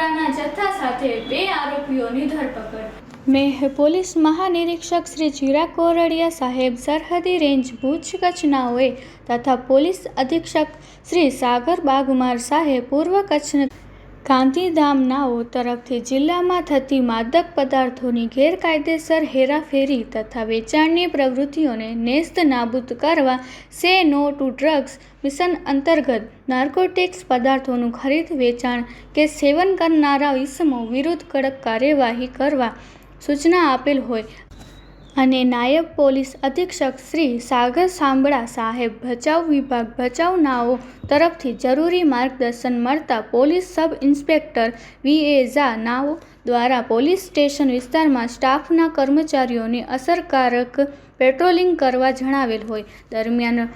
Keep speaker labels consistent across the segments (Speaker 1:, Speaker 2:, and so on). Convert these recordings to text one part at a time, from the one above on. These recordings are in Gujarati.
Speaker 1: સાંભળાના જથ્થા સાથે 2 આરોપીઓની ધરપકડ।
Speaker 2: મેં પોલીસ મહાનિરીક્ષક શ્રી ચિરાગ કોરડિયા સાહેબ, સરહદી રેન્જ ભુજ કચ્છનાઓએ તથા પોલીસ અધિક્ષક શ્રી સાગર બાગમાર સાહેબ, પૂર્વ કચ્છ ગાંધીધામનાઓ તરફથી જિલ્લામાં થતી માદક પદાર્થોની ગેરકાયદેસર હેરાફેરી તથા વેચાણની પ્રવૃત્તિઓને નેસ્ત નાબૂદ કરવા સે નો ટુ ડ્રગ્સ મિશન અંતર્ગત નાર્કોટિક્સ પદાર્થોનું ખરીદ, વેચાણ કે સેવન કરનારા ઇસમો વિરુદ્ધ કડક કાર્યવાહી કરવા સૂચના આપેલ હોય અને નાયબ પોલીસ અધિક્ષક શ્રી સાગર સાંભળા સાહેબ, ભચાઉ વિભાગ ભચાઉ નાઓ તરફથી જરૂરી માર્ગદર્શન મળતા પોલીસ સબ ઇન્સ્પેક્ટર વી.એ. ઝા નાઓ દ્વારા પોલીસ સ્ટેશન વિસ્તારમાં સ્ટાફના કર્મચારીઓને અસરકારક પેટ્રોલિંગ કરવા જણાવેલ હોય દરમિયાન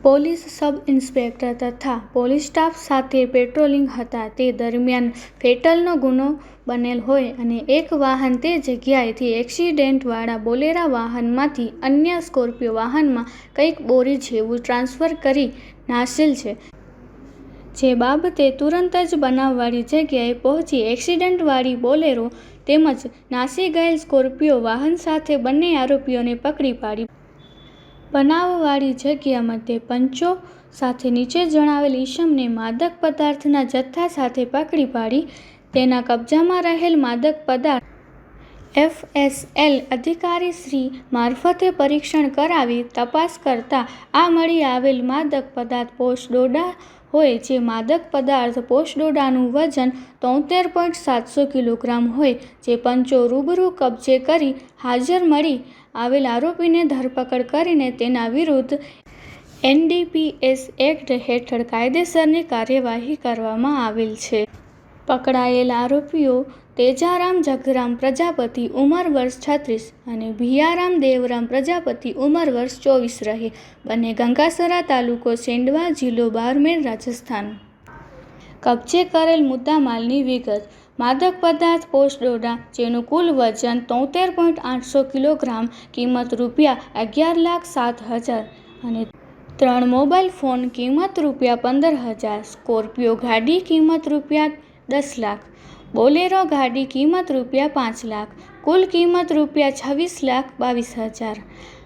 Speaker 2: પોલીસ સબ ઇન્સ્પેક્ટર તથા પોલીસ સ્ટાફ સાથે પેટ્રોલિંગ હતા તે દરમિયાન ફેટલનો ગુનો બનેલ હોય અને એક વાહન તે જગ્યાએથી એક્સિડન્ટવાળા બોલેરા વાહનમાંથી અન્ય સ્કોર્પિયો વાહનમાં કંઈક બોરી જેવું ટ્રાન્સફર કરી નાસેલ છે, જે બાબતે તુરંત જ બનાવવાળી જગ્યાએ પહોંચી એક્સિડન્ટવાળી બોલેરો તેમજ નાસી ગયેલ સ્કોર્પિયો વાહન સાથે બંને આરોપીઓને પકડી પાડી બનાવવાળી જગ્યામાં તે પંચો સાથે નીચે જણાવેલ ઈસમને માદક પદાર્થના જથ્થા સાથે પકડી પાડી તેના કબજામાં રહેલ માદક પદાર્થ FSL અધિકારી શ્રી મારફતે પરીક્ષણ કરાવી તપાસ કરતા આ મળી આવેલ માદક પદાર્થ પોસ્ટડોડા હોય, જે માદક પદાર્થ પોસ્ટડોડાનું વજન 73.700 કિલોગ્રામ હોય, જે પંચો રૂબરૂ કબજે કરી હાજર મળી આવેલ આરોપીને ધરપકડ કરીને તેના વિરુદ્ધ NDPS એક્ટ હેઠળ કાયદેસરની કાર્યવાહી કરવામાં આવેલ છે। પકડાયેલ આરોપીઓ તેજારામ જગરામ પ્રજાપતિ ઉંમર વર્ષ 36 અને ભિયારામ દેવરામ પ્રજાપતિ ઉંમર વર્ષ 24 રહે બંને ગંગાસરા તાલુકો સેંડવા જિલ્લો બારમેર રાજસ્થાન। કબજે કરેલ મુદ્દામાલની વિગત: માદક પદાર્થ પોસ્ટડોડા જેનું કુલ વજન 73.800 કિલોગ્રામ, કિંમત રૂપિયા 11,07,000 અને 3 મોબાઈલ ફોન કિંમત રૂપિયા 15,000, સ્કોર્પિયો ગાડી કિંમત રૂપિયા 10 લાખ, બોલેરો ગાડી કિંમત રૂપિયા 5 લાખ, કુલ કિંમત રૂપિયા 26,22,000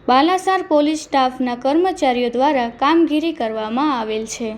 Speaker 2: બાલાસાર પોલીસ સ્ટાફના કર્મચારીઓ દ્વારા કામગીરી કરવામાં આવેલ છે।